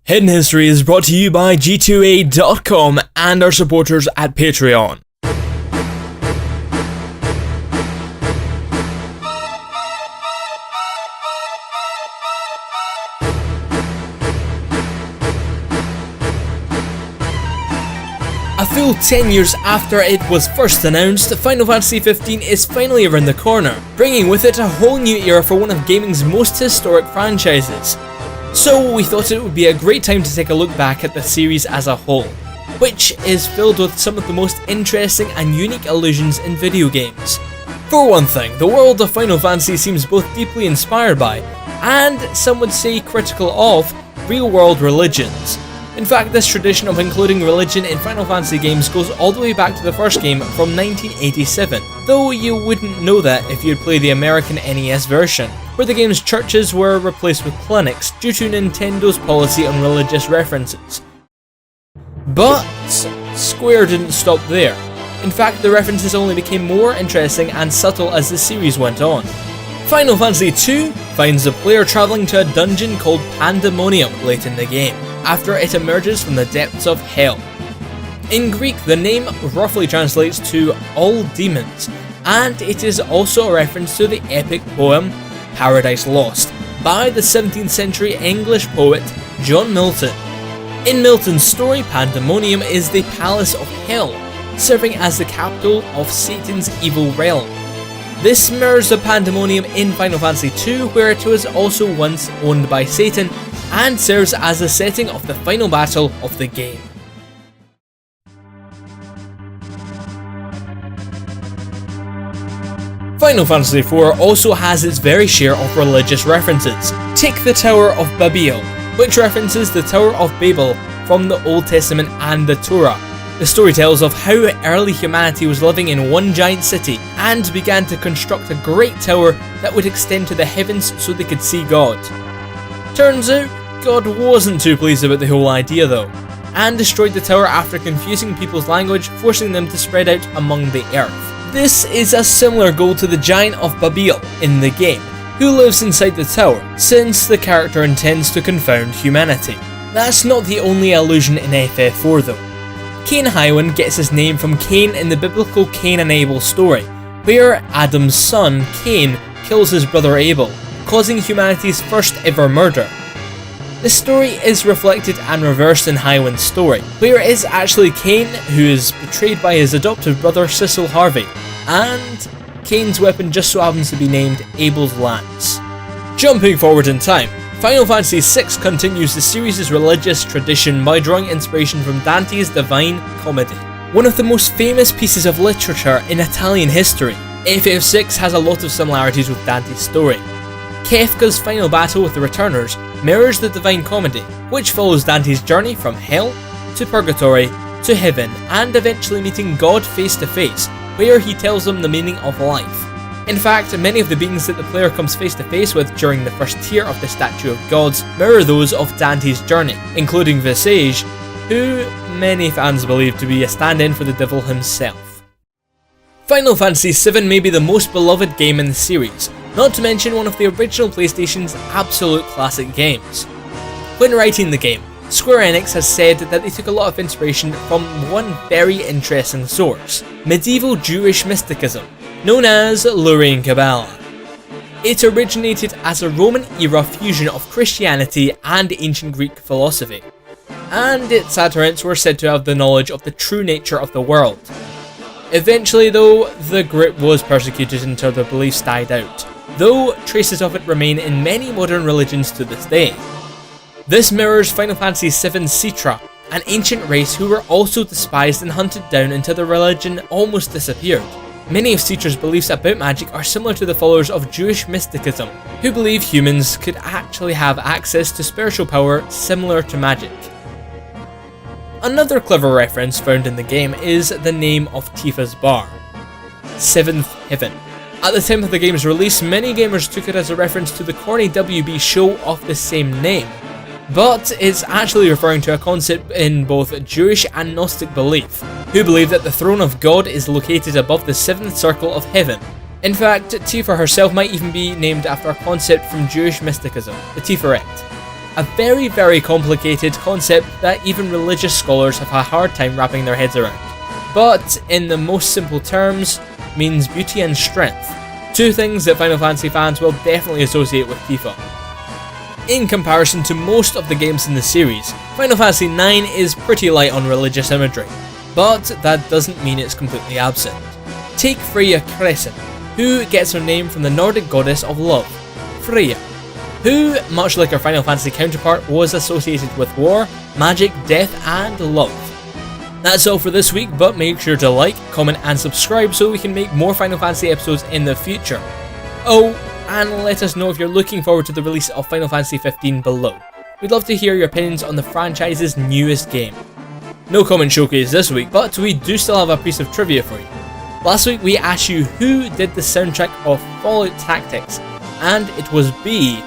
Hidden History is brought to you by G2A.com and our supporters at Patreon. A full 10 years after it was first announced, Final Fantasy 15 is finally around the corner, bringing with it a whole new era for one of gaming's most historic franchises. So we thought it would be a great time to take a look back at the series as a whole, which is filled with some of the most interesting and unique allusions in video games. For one thing, the world of Final Fantasy seems both deeply inspired by, and some would say critical of, real-world religions. In fact, this tradition of including religion in Final Fantasy games goes all the way back to the first game from 1987, though you wouldn't know that if you'd play the American NES version, where the game's churches were replaced with clinics due to Nintendo's policy on religious references. But Square didn't stop there. In fact, the references only became more interesting and subtle as the series went on. Final Fantasy II finds the player travelling to a dungeon called Pandemonium late in the game, after it emerges from the depths of hell. In Greek, the name roughly translates to all demons, and it is also a reference to the epic poem Paradise Lost by the 17th century English poet John Milton. In Milton's story, Pandemonium is the palace of hell, serving as the capital of Satan's evil realm. This mirrors the Pandemonium in Final Fantasy II, where it was also once owned by Satan, and serves as the setting of the final battle of the game. Final Fantasy IV also has its very share of religious references. Take the Tower of Babel, which references the Tower of Babel from the Old Testament and the Torah. The story tells of how early humanity was living in one giant city and began to construct a great tower that would extend to the heavens so they could see God. Turns out, God wasn't too pleased about the whole idea though, and destroyed the tower after confusing people's language, forcing them to spread out among the earth. This is a similar goal to the Giant of Babel in the game, who lives inside the tower, since the character intends to confound humanity. That's not the only allusion in FF4 though. Cain Highwind gets his name from Cain in the biblical Cain and Abel story, where Adam's son, Cain, kills his brother Abel, causing humanity's first ever murder. The story is reflected and reversed in Highwind's story, where it is actually Cain who is betrayed by his adoptive brother Cecil Harvey, and Cain's weapon just so happens to be named Abel's Lance. Jumping forward in time, Final Fantasy VI continues the series' religious tradition by drawing inspiration from Dante's Divine Comedy, one of the most famous pieces of literature in Italian history. FF6 has a lot of similarities with Dante's story. Kefka's final battle with the Returners mirrors the Divine Comedy, which follows Dante's journey from hell to purgatory to heaven and eventually meeting God face to face, where he tells them the meaning of life. In fact, many of the beings that the player comes face to face with during the first tier of the Statue of Gods mirror those of Dante's journey, including Visage, who many fans believe to be a stand-in for the devil himself. Final Fantasy VII may be the most beloved game in the series, not to mention one of the original PlayStation's absolute classic games. When writing the game, Square Enix has said that they took a lot of inspiration from one very interesting source, medieval Jewish mysticism, known as Lurian Kabbalah. It originated as a Roman-era fusion of Christianity and ancient Greek philosophy, and its adherents were said to have the knowledge of the true nature of the world. Eventually though, the group was persecuted until their beliefs died out, though traces of it remain in many modern religions to this day. This mirrors Final Fantasy VII's Citra, an ancient race who were also despised and hunted down until their religion almost disappeared. Many of Citra's beliefs about magic are similar to the followers of Jewish mysticism, who believe humans could actually have access to spiritual power similar to magic. Another clever reference found in the game is the name of Tifa's bar, Seventh Heaven. At the time of the game's release, many gamers took it as a reference to the corny WB show of the same name, but it's actually referring to a concept in both Jewish and Gnostic belief, who believe that the throne of God is located above the seventh circle of heaven. In fact, Tifa herself might even be named after a concept from Jewish mysticism, the Tiferet, A very complicated concept that even religious scholars have a hard time wrapping their heads around. But in the most simple terms, means beauty and strength. Two things that Final Fantasy fans will definitely associate with Tifa. In comparison to most of the games in the series, Final Fantasy IX is pretty light on religious imagery, but that doesn't mean it's completely absent. Take Freya Crescent, who gets her name from the Nordic goddess of love, Freya, who, much like her Final Fantasy counterpart, was associated with war, magic, death, and love. That's all for this week, but make sure to like, comment, and subscribe so we can make more Final Fantasy episodes in the future. Oh, and let us know if you're looking forward to the release of Final Fantasy 15 below. We'd love to hear your opinions on the franchise's newest game. No comment showcase this week, but we do still have a piece of trivia for you. Last week we asked you who did the soundtrack of Fallout Tactics, and it was B.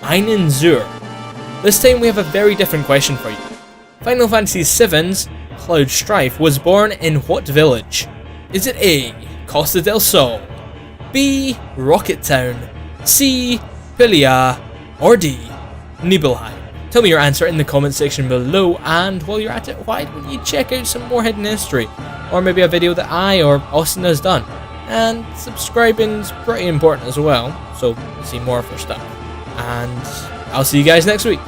Einen Zur. This time we have a very different question for you. Final Fantasy VII's Cloud Strife was born in what village? Is it A. Costa del Sol, B. Rocket Town, C. Pilia, or D. Nibelheim? Tell me your answer in the comment section below, and while you're at it, why don't you check out some more hidden history, or maybe a video that I or Austin has done. And subscribing's pretty important as well, so see more of her stuff. And I'll see you guys next week.